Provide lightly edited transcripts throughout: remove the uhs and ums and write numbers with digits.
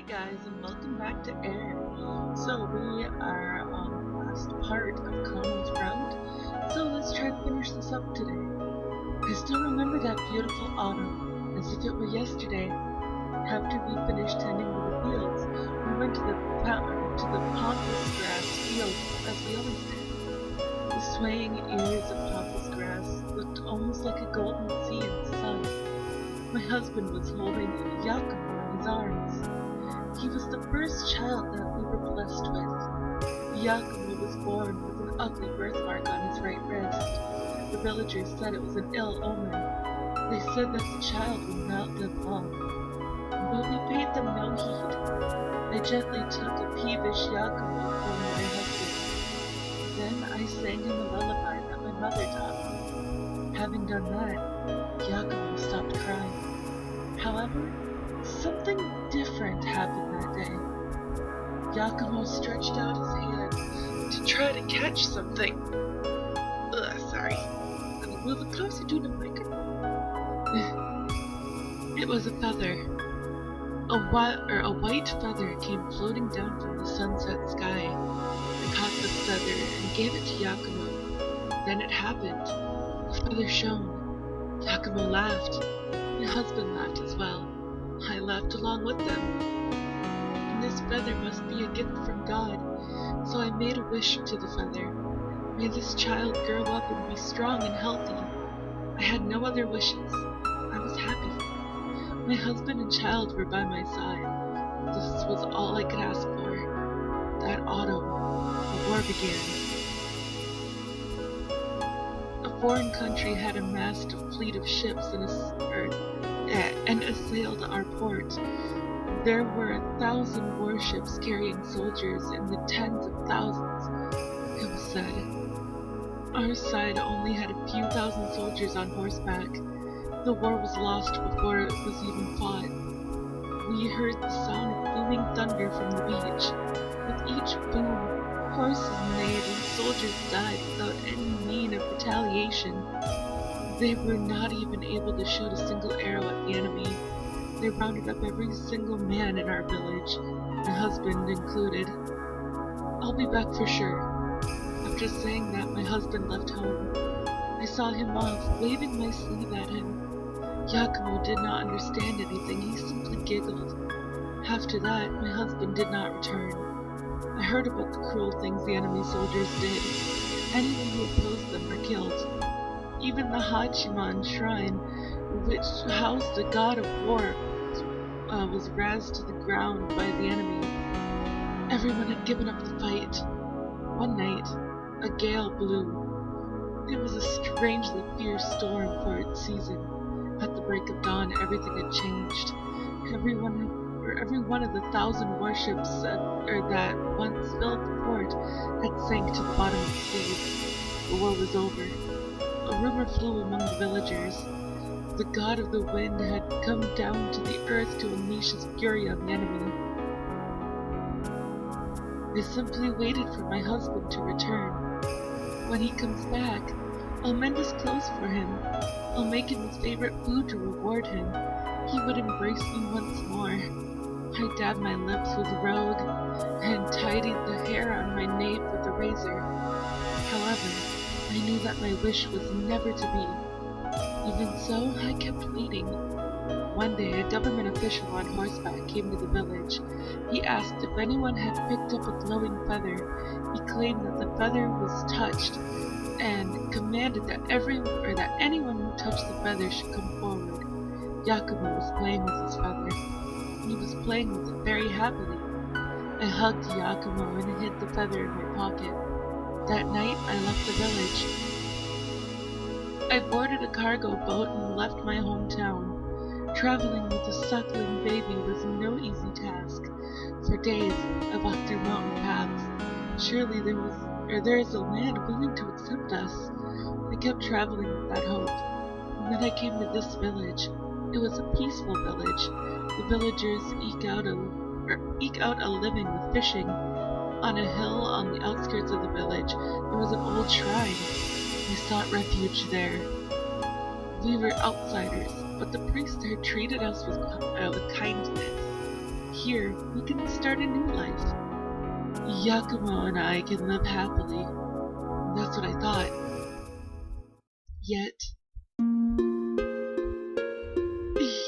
Hey guys, and welcome back to Air. So we are on the last part of KANO'S route, so let's try to finish this up today. I still remember that beautiful autumn, as if it were yesterday. After we finished tending to the fields, we went to the pampas grass field, as we always did. The swaying ears of pampas grass looked almost like a golden sea in the sun. My husband was holding Yakumo in his arms. He was the first child that we were blessed with. Yakumo was born with an ugly birthmark on his right wrist. The villagers said it was an ill omen. They said that the child would not live long. But we paid them no heed. I gently took a peevish Yakumo from my husband. Then I sang him a lullaby that my mother taught me. Having done that, Yakumo stopped crying. However, something different happened that day. Yakumo stretched out his hand to try to catch something. Sorry. I'm a little closer to the microphone. It was a feather. A white feather came floating down from the sunset sky. I caught the feather and gave it to Yakumo. Then it happened. The feather shone. Yakumo laughed. My husband laughed as well. I laughed along with them. And this feather must be a gift from God, so I made a wish to the feather. May this child grow up and be strong and healthy. I had no other wishes. I was happy. My husband and child were by my side. This was all I could ask for. That autumn, the war began. A foreign country had amassed a fleet of ships and assailed our port. There were 1,000 warships carrying soldiers in the tens of thousands, it was said. Our side only had a few thousand soldiers on horseback. The war was lost before it was even fought. We heard the sound of booming thunder from the beach. With each boom, horses neighed and soldiers died without any mean of retaliation. They were not even able to shoot a single arrow at the enemy. They rounded up every single man in our village, my husband included. I'll be back for sure. After saying that, my husband left home. I saw him off, waving my sleeve at him. Yakumo did not understand anything, he simply giggled. After that, my husband did not return. I heard about the cruel things the enemy soldiers did. Anyone who opposed them were killed. Even the Hachiman shrine, which housed the god of war, was razed to the ground by the enemy. Everyone had given up the fight. One night, a gale blew. It was a strangely fierce storm for its season. At the break of dawn, everything had changed. Every one of the 1,000 warships that once filled the port had sank to the bottom of the sea. The war was over. A rumor flew among the villagers. The god of the wind had come down to the earth to unleash his fury on the enemy. I simply waited for my husband to return. When he comes back, I'll mend his clothes for him. I'll make him his favorite food to reward him. He would embrace me once more. I dabbed my lips with a rogue and tidied the hair on my nape with a razor. However, I knew that my wish was never to be. Even so, I kept waiting. One day, a government official on horseback came to the village. He asked if anyone had picked up a glowing feather. He claimed that the feather was touched and commanded that anyone who touched the feather should come forward. Yakumo was playing with his feather. He was playing with it very happily. I hugged Yakumo and hid the feather in my pocket. That night, I left the village. I boarded a cargo boat and left my hometown. Traveling with a suckling baby was no easy task. For days, I walked through mountain paths. Surely there is a land willing to accept us. I kept traveling with that hope. And then I came to this village. It was a peaceful village. The villagers eke out a living with fishing. On a hill on the outskirts of the village, there was an old shrine. We sought refuge there. We were outsiders, but the priest there treated us with kindness. Here, we can start a new life. Yakumo and I can live happily. That's what I thought. Yet,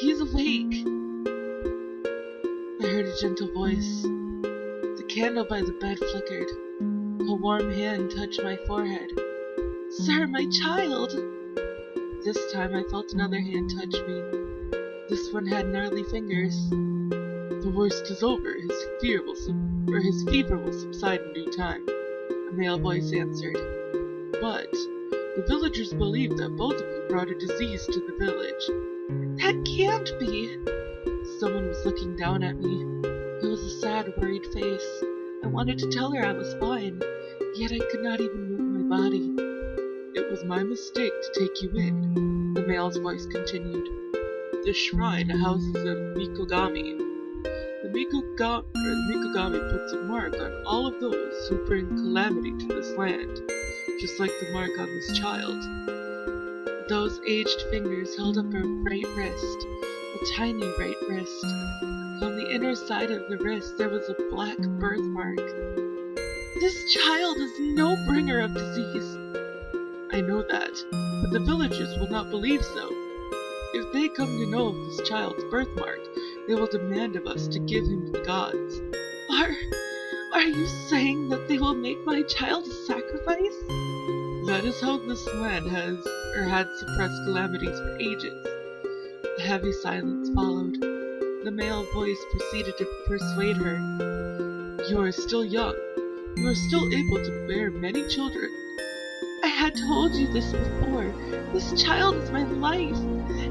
he's awake. I heard a gentle voice. The candle by the bed flickered. A warm hand touched my forehead. Sir, my child! This time I felt another hand touch me. This one had gnarly fingers. The worst is over. His fever will subside in due time, a male voice answered. But the villagers believe that both of you brought a disease to the village. That can't be! Someone was looking down at me. It was a sad, worried face. I wanted to tell her I was fine, yet I could not even move my body. It was my mistake to take you in, the male's voice continued. The shrine houses a Mikogami. The Mikogami puts a mark on all of those who bring calamity to this land, just like the mark on this child. Those aged fingers held up her right wrist, a tiny right wrist. On the inner side of the wrist there was a black birthmark. This child is no bringer of disease. I know that, but the villagers will not believe so. If they come to know of this child's birthmark, they will demand of us to give him to the gods. Are you saying that they will make my child a sacrifice? That is how this land had suppressed calamities for ages. A heavy silence followed. The male voice proceeded to persuade her. You are still young. You are still able to bear many children. I had told you this before. This child is my life.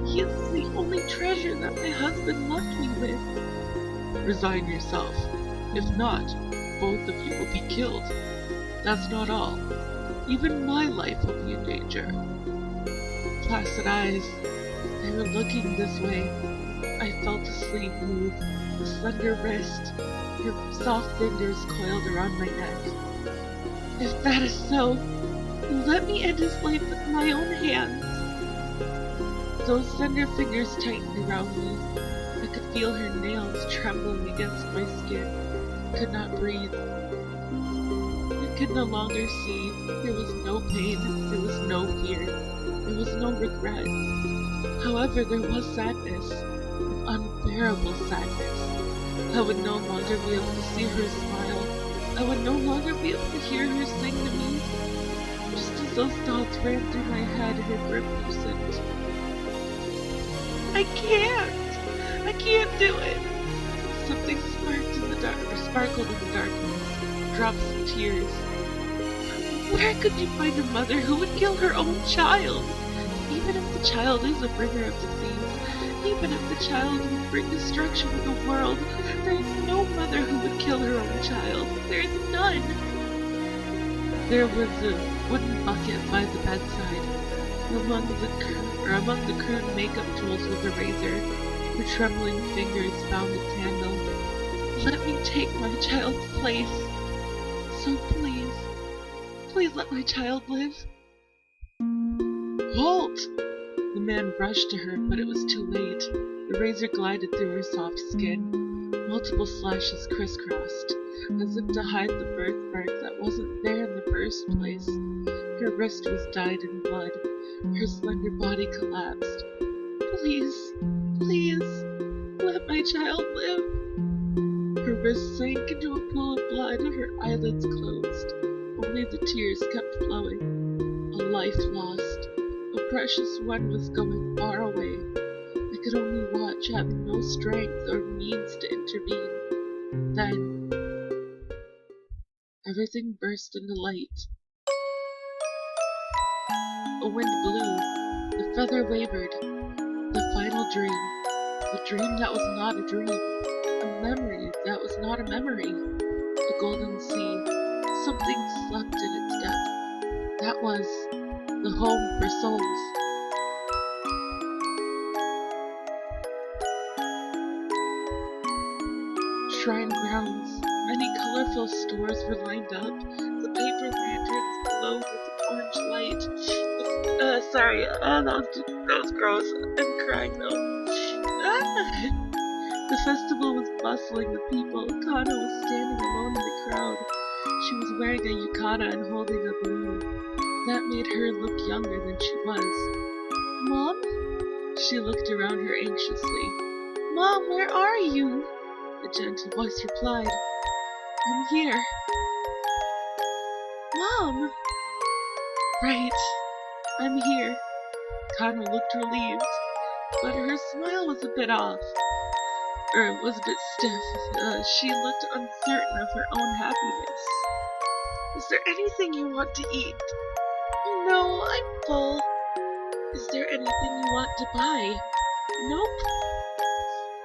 He is the only treasure that my husband left me with. Resign yourself. If not, both of you will be killed. That's not all. Even my life will be in danger. Placid eyes. They were looking this way. I felt a sleeve move, a slender wrist, her soft fingers coiled around my neck. If that is so, let me end his life with my own hands. Those slender fingers tightened around me. I could feel her nails trembling against my skin. I could not breathe. I could no longer see. There was no pain. There was no fear. There was no regret. However, there was sadness. An unbearable sadness. I would no longer be able to see her smile. I would no longer be able to hear her sing to me. Just as those thoughts ran through my head, her grip loosened. I can't do it. Something sparkled in the darkness. Drops of tears. Where could you find a mother who would kill her own child? Even if the child is a bringer of disease, even if the child would bring destruction to the world, there is no mother who would kill her own child. There is none. There was a wooden bucket by the bedside. Among the crude makeup tools was a razor. Her trembling fingers found a candle. Let me take my child's place. So please let my child live. Halt! The man rushed to her, but it was too late. The razor glided through her soft skin. Multiple slashes crisscrossed, as if to hide the birthmark that wasn't there in the first place. Her wrist was dyed in blood. Her slender body collapsed. Please, let my child live. Her wrist sank into a pool of blood. Her eyelids closed. Only the tears kept flowing. A life lost. A precious one was going far away. I could only watch, having no strength or means to intervene. Then, everything burst into light. A wind blew. The feather wavered. The final dream. A dream that was not a dream. A memory that was not a memory. The golden sea. Something slept in its depth. That was the home for souls. Shrine grounds. Many colorful stores were lined up. The paper lanterns glowed with orange light. Sorry, that was gross. I'm crying though. The festival was bustling with people. Kano was standing alone in the crowd. She was wearing a yukata and holding a balloon. That made her look younger than she was. Mom? She looked around her anxiously. Mom, where are you? The gentle voice replied. I'm here. Mom! Right, I'm here. Kano looked relieved, but her smile was a bit off. Was a bit stiff. She looked uncertain of her own happiness. Is there anything you want to eat? No, I'm full. Is there anything you want to buy? Nope.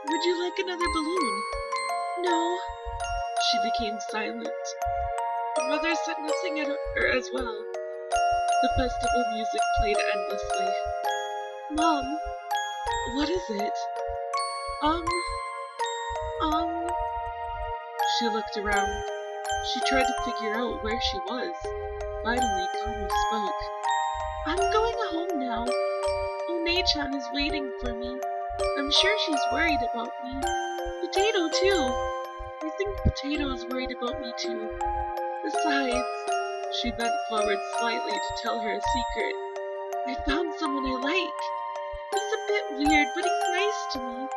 Would you like another balloon? No. She became silent. Her mother said nothing at her as well. The festival music played endlessly. Mom, what is it? She looked around. She tried to figure out where she was. Finally, Kano spoke. I'm going home now. One-chan is waiting for me. I'm sure she's worried about me. Potato, too. I think Potato is worried about me, too. Besides, she bent forward slightly to tell her a secret. I found someone I like. He's a bit weird, but he's nice to me.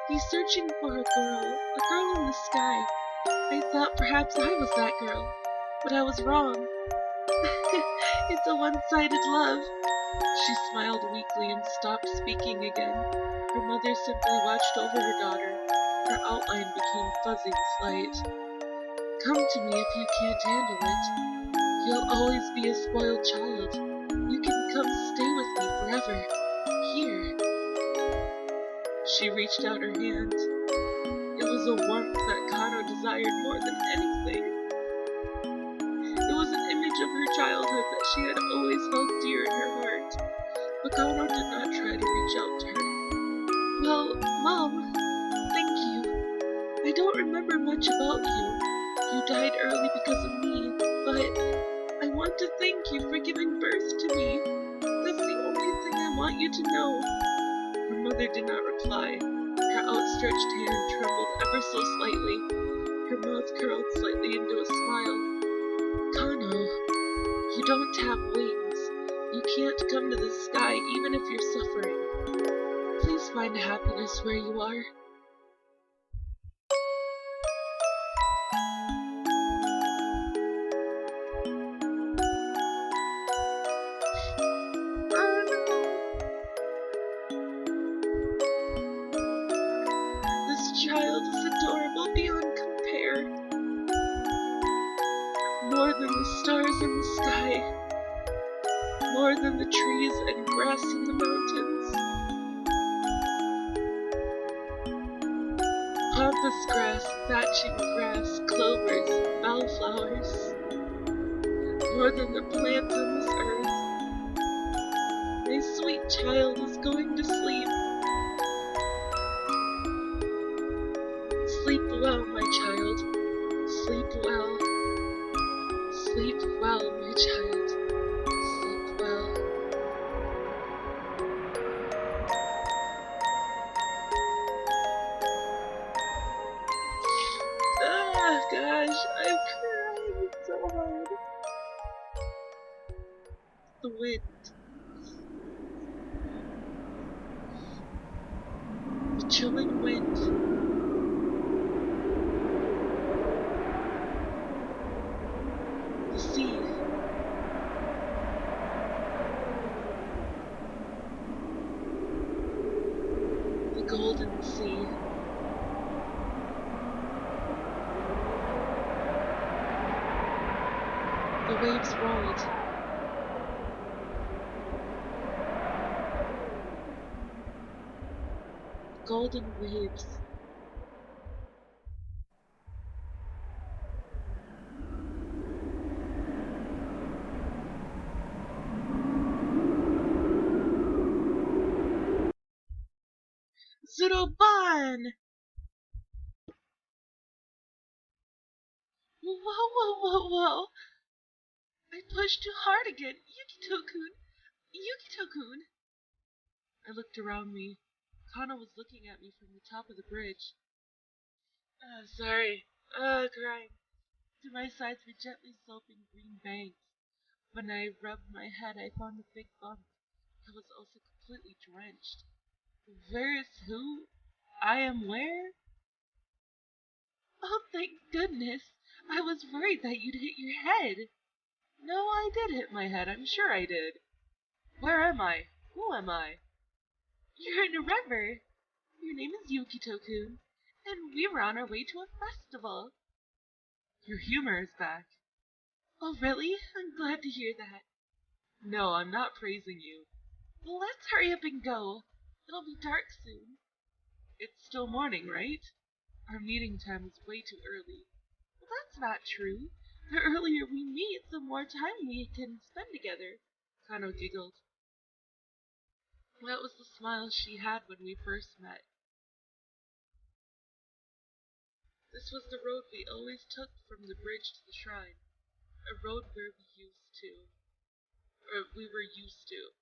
He's searching for a girl in the sky. I thought perhaps I was that girl, but I was wrong. It's a one-sided love. She smiled weakly and stopped speaking again. Her mother simply watched over her daughter. Her outline became fuzzy and slight. Come to me if you can't handle it. You'll always be a spoiled child. You can come stay with me forever. Here. She reached out her hand. It was a warmth that Kano desired more than anything. It was an image of her childhood that she had always held dear in her heart. But Kano did not try to reach out to her. Well, Mom, thank you. I don't remember much about you. You died early because of me, but I want to thank you for giving birth to me. That's the only thing I want you to know. Her mother did not reply. Her outstretched hand trembled ever so slightly. Her mouth curled slightly into a smile. Kano, you don't have wings. You can't come to the sky even if you're suffering. Please find happiness where you are. This child is adorable beyond compare. More than the stars in the sky. More than the trees and grass in the mountains. Pampas grass, thatching grass, clovers, bellflowers. More than the plants on this earth. My sweet child is going to sleep. Sleep well, my child. Sleep well. Sleep well, my child. Sleep well. Ah, gosh, I'm crying so hard. The wind. The chilling wind. The sea. The golden sea. The waves rolled. Golden waves. Zuroban! Whoa. I pushed too hard again. Yukito-kun. I looked around me. Kano was looking at me from the top of the bridge. Sorry. Crying. To my sides were gently sloping green banks. When I rubbed my head, I found a big bump. I was also completely drenched. Where is who? I am where? Oh, thank goodness. I was worried that you'd hit your head. No, I did hit my head. I'm sure I did. Where am I? Who am I? You're in a river. Your name is Yukito-kun, and we were on our way to a festival. Your humor is back. Oh, really? I'm glad to hear that. No, I'm not praising you. Well, let's hurry up and go. It'll be dark soon. It's still morning, right? Our meeting time is way too early. Well, that's not true. The earlier we meet, the more time we can spend together. Kano giggled. That was the smile she had when we first met. This was the road we always took from the bridge to the shrine. A road where we were used to.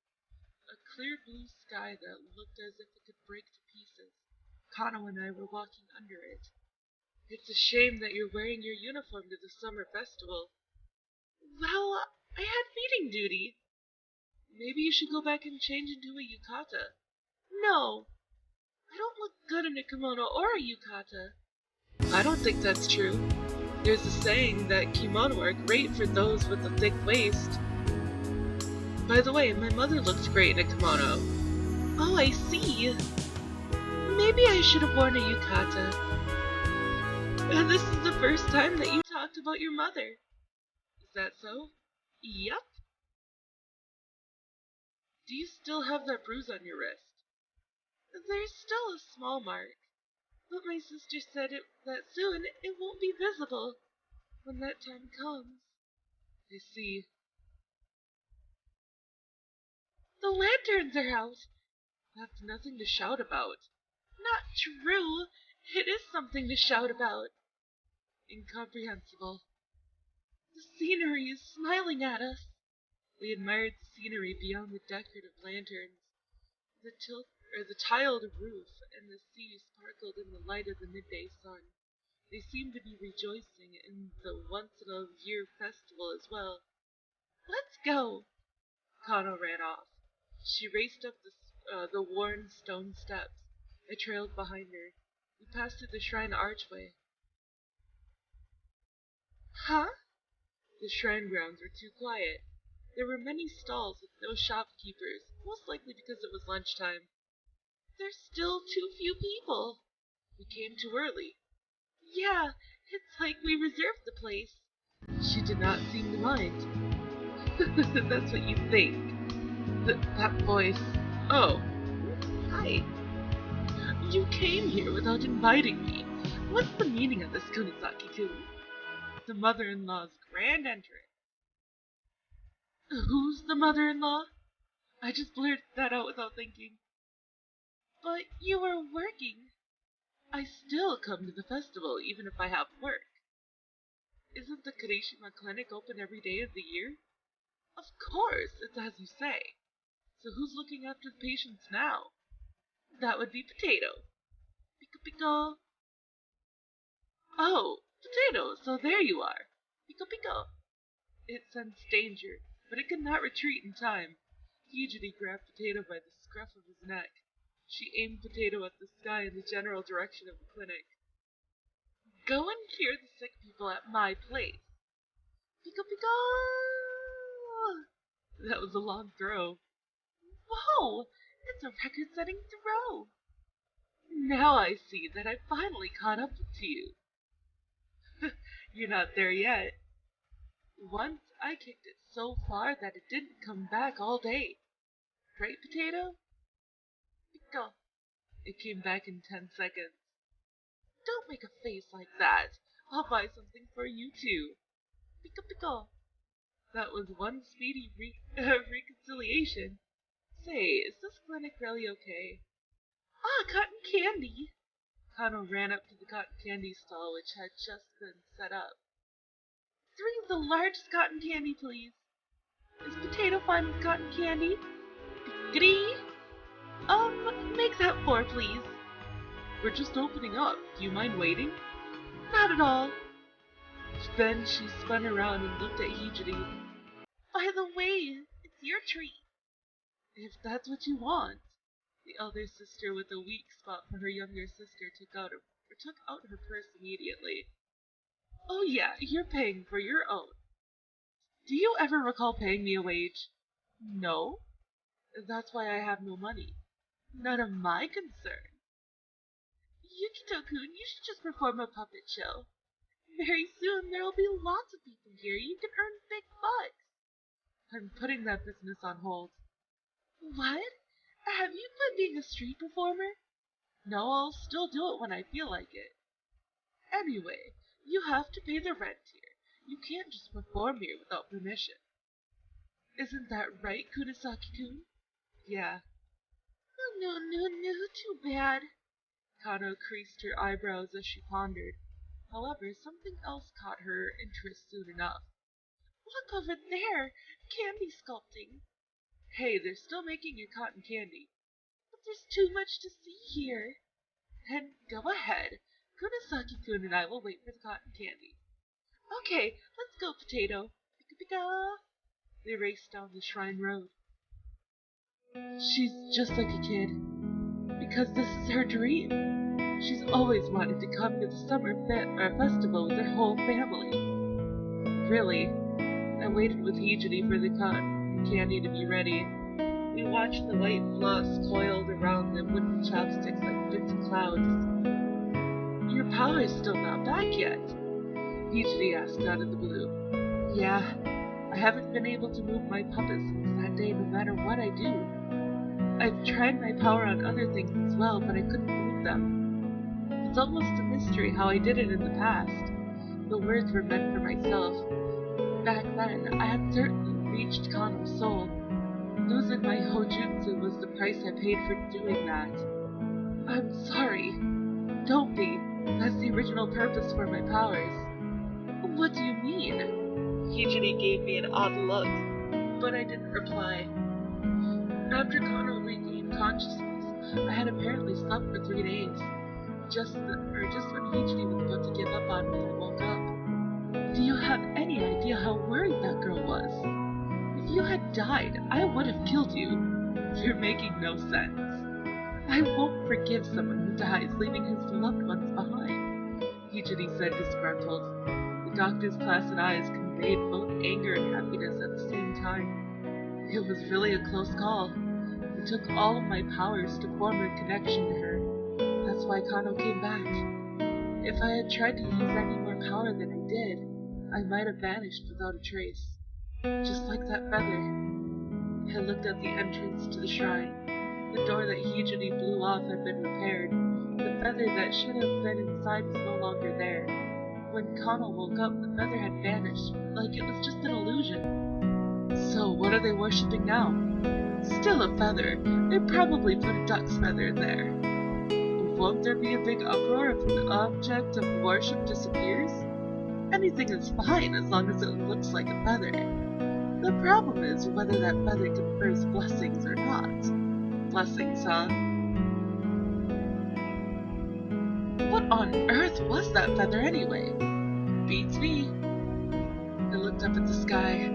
A clear blue sky that looked as if it could break to pieces. Kano and I were walking under it. It's a shame that you're wearing your uniform to the summer festival. Well, I had feeding duty. Maybe you should go back and change into a yukata. No, I don't look good in a kimono or a yukata. I don't think that's true. There's a saying that kimono are great for those with a thick waist. By the way, my mother looks great in a kimono. Oh, I see. Maybe I should have worn a yukata. And this is the first time that you talked about your mother. Is that so? Yup. Do you still have that bruise on your wrist? There's still a small mark, but my sister said that soon it won't be visible when that time comes. I see. The lanterns are out. That's nothing to shout about. Not true. It is something to shout about. Incomprehensible. The scenery is smiling at us. We admired the scenery beyond the decorative lanterns. The tiled roof and the sea sparkled in the light of the midday sun. They seemed to be rejoicing in the once-in-a-year festival as well. Let's go! Kano ran off. She raced up the worn stone steps. I trailed behind her. We passed through the shrine archway. Huh? The shrine grounds were too quiet. There were many stalls with no shopkeepers, most likely because it was lunchtime. There's still too few people. We came too early. Yeah, it's like we reserved the place. She did not seem to mind. That's what you think. That voice. Oh, hi. You came here without inviting me. What's the meaning of this, Kunizaki-kun? The mother-in-law's grand entrance. Who's the mother-in-law? I just blurted that out without thinking. But you were working. I still come to the festival even if I have work. Isn't the Kirishima Clinic open every day of the year? Of course, it's as you say. So who's looking after the patients now? That would be Potato. Pico pico. Oh, Potato, so there you are. Pico pico. It sensed danger, but it could not retreat in time. Hijiri grabbed Potato by the scruff of his neck. She aimed Potato at the sky in the general direction of the clinic. Go and cure the sick people at my place. Pico pico! That was a long throw. Whoa! It's a record-setting throw! Now I see that I finally caught up to you. You're not there yet. Once I kicked it so far that it didn't come back all day. Right, Potato? Pico. It came back in 10 seconds. Don't make a face like that. I'll buy something for you too. Pico pico. That was one speedy reconciliation. Say, is this clinic really okay? Ah, cotton candy! Kano ran up to the cotton candy stall which had just been set up. 3 of the largest cotton candy, please. Is Potato fine with cotton candy? Pickety! Make that 4, please. We're just opening up. Do you mind waiting? Not at all. Then she spun around and looked at Hijiri. By the way, it's your treat. If that's what you want. The elder sister, with a weak spot for her younger sister, took out her purse immediately. Oh yeah, you're paying for your own. Do you ever recall paying me a wage? No. That's why I have no money. None of my concern. Yukito-kun, you should just perform a puppet show. Very soon there will be lots of people here. You can earn big bucks. I'm putting that business on hold. What? Have you quit being a street performer? No, I'll still do it when I feel like it. Anyway, you have to pay the rent here. You can't just perform here without permission. Isn't that right, Kunisaki-kun? Yeah. Oh, no, too bad. Kano creased her eyebrows as she pondered. However, something else caught her interest soon enough. Look over there! Candy sculpting. Hey, they're still making your cotton candy. But there's too much to see here. Then go ahead. Kunisaki-kun and I will wait for the cotton candy. Okay, let's go, Potato. Pika-pika. They raced down the shrine road. She's just like a kid. Because this is her dream. She's always wanted to come to the summer festival with her whole family. Really, I waited with Hijiri for the cotton candy to be ready. We watched the white floss coiled around the wooden chopsticks like bits of clouds. Your power's still not back yet, Hijiri asked out of the blue. Yeah, I haven't been able to move my puppet since that day no matter what I do. I've tried my power on other things as well, but I couldn't move them. It's almost a mystery how I did it in the past. The words were meant for myself. Back then, I had certainly reached Kano's soul. Losing my hojutsu was the price I paid for doing that. I'm sorry. Don't be. That's the original purpose for my powers. What do you mean? Hijiri gave me an odd look, but I didn't reply. After Kano regained consciousness, I had apparently slept for 3 days. Just when Hijiri was about to give up on me, I woke up. Do you have any idea how worried that girl was? If you had died, I would have killed you. You're making no sense. I won't forgive someone who dies leaving his loved ones behind, Hijiri said, disgruntled. The doctor's placid eyes conveyed both anger and happiness at the same time. It was really a close call. It took all of my powers to form a connection to her. That's why Kano came back. If I had tried to use any more power than I did, I might have vanished without a trace. Just like that feather. I looked at the entrance to the shrine. The door that Hijiri blew off had been repaired. The feather that should have been inside was no longer there. When Kano woke up, the feather had vanished, like it was just an illusion. So what are they worshipping now? Still a feather. They probably put a duck's feather in there. Won't there be a big uproar if an object of worship disappears? Anything is fine as long as it looks like a feather. The problem is whether that feather confers blessings or not. Blessings, huh? What on earth was that feather anyway? Beats me. I looked up at the sky.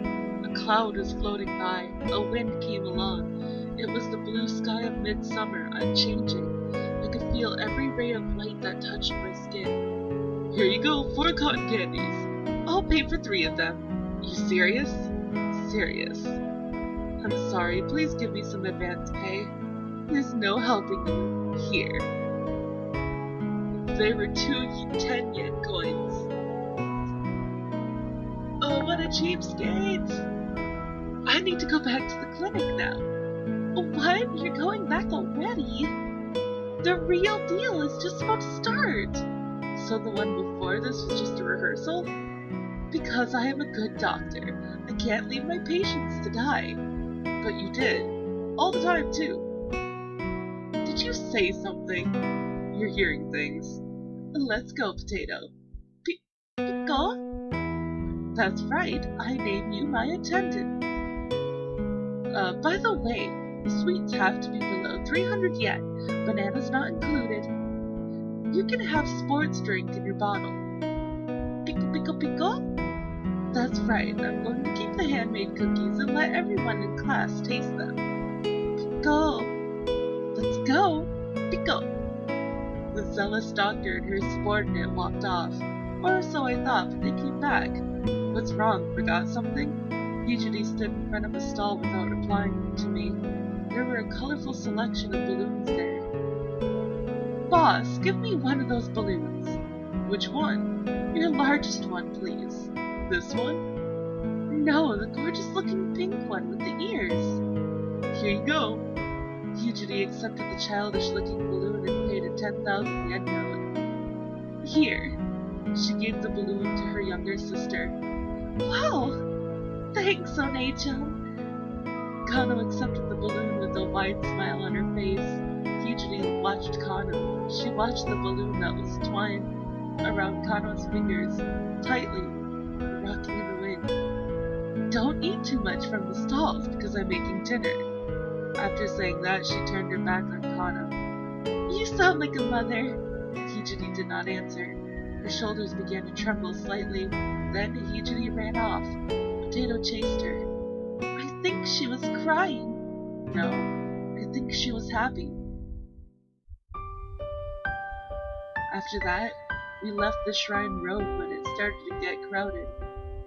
A cloud was floating by. A wind came along. It was the blue sky of midsummer, unchanging. I could feel every ray of light that touched my skin. Here you go, 4 cotton candies. I'll pay for 3 of them. You serious? Serious. I'm sorry, please give me some advance pay. There's no helping you. Here. They were 2 10-yen coins. Oh, what a cheapskate! I need to go back to the clinic now. What? You're going back already? The real deal is just about to start. So the one before this was just a rehearsal? Because I am a good doctor. I can't leave my patients to die. But you did. All the time, too. Did you say something? You're hearing things. Let's go, Potato. Pico? That's right. I name you my attendant. By the way, the sweets have to be below 300 yen. Bananas not included. You can have sports drink in your bottle. pico? That's right, I'm going to keep the handmade cookies and let everyone in class taste them. Pico! Let's go! Pico! The zealous doctor and her subordinate walked off. Or so I thought, but they came back. What's wrong? Forgot something? Fugity stood in front of a stall without replying to me. There were a colorful selection of balloons there. Boss, give me one of those balloons. Which one? Your largest one, please. This one? No, the gorgeous-looking pink one with the ears. Here you go. Fugity accepted the childish-looking balloon and paid a 10,000 yen note. Here. She gave the balloon to her younger sister. Wow! Thanks, One-chan. Kano accepted the balloon with a wide smile on her face. Fugity watched Kano. She watched the balloon that was twined around Kano's fingers, tightly, rocking in the wind. Don't eat too much from the stalls because I'm making dinner. After saying that, she turned her back on Kano. You sound like a mother. Fugity did not answer. Her shoulders began to tremble slightly. Then Fugity ran off. Potato chased her. I think she was crying. No, I think she was happy. After that, we left the shrine road when it started to get crowded.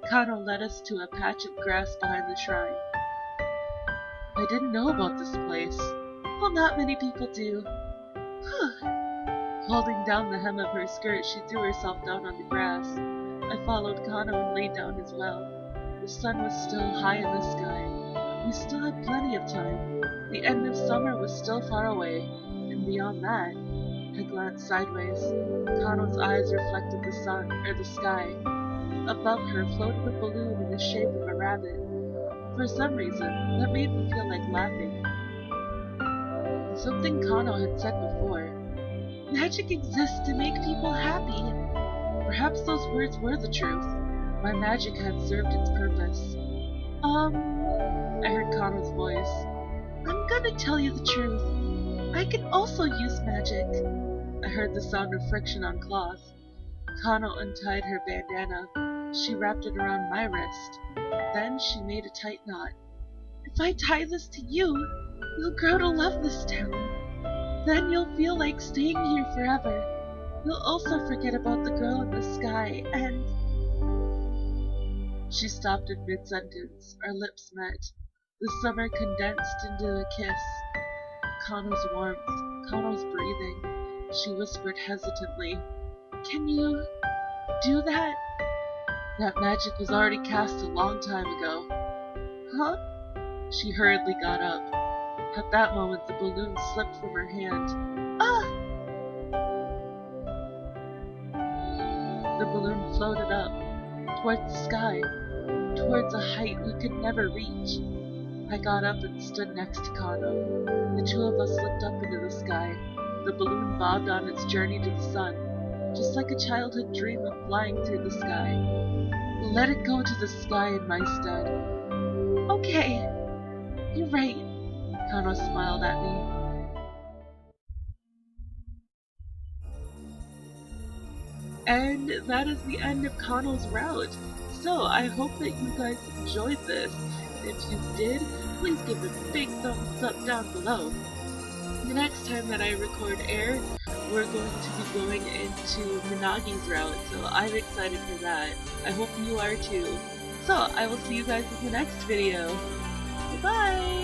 Kano led us to a patch of grass behind the shrine. I didn't know about this place. Well, not many people do. Holding down the hem of her skirt, she threw herself down on the grass. I followed Kano and lay down as well. The sun was still high in the sky. We still had plenty of time. The end of summer was still far away, and beyond that, I glanced sideways. Kano's eyes reflected the sun, or the sky. Above her floated a balloon in the shape of a rabbit. For some reason, that made me feel like laughing. Something Kano had said before. Magic exists to make people happy. Perhaps those words were the truth. My magic had served its purpose. I heard Kano's voice. I'm gonna tell you the truth. I can also use magic. I heard the sound of friction on cloth. Kano untied her bandana. She wrapped it around my wrist. Then she made a tight knot. If I tie this to you, you'll grow to love this town. Then you'll feel like staying here forever. You'll also forget about the girl in the sky, and... She stopped in mid-sentence. Our lips met. The summer condensed into a kiss. Kano's warmth, Kano's breathing. She whispered hesitantly, Can you do that? That magic was already cast a long time ago. Huh? She hurriedly got up. At that moment, the balloon slipped from her hand. Ah! The balloon floated up, towards the sky, towards a height we could never reach. I got up and stood next to Kano. The two of us looked up into the sky. The balloon bobbed on its journey to the sun, just like a childhood dream of flying through the sky. Let it go to the sky in my stead. Okay, you're right. Kano smiled at me. And that is the end of Kano's route. So I hope that you guys enjoyed this. If you did, please give it a big thumbs up down below. The next time that I record Air, we're going to be going into Minagi's route, so I'm excited for that. I hope you are too. So I will see you guys in the next video. Bye-bye!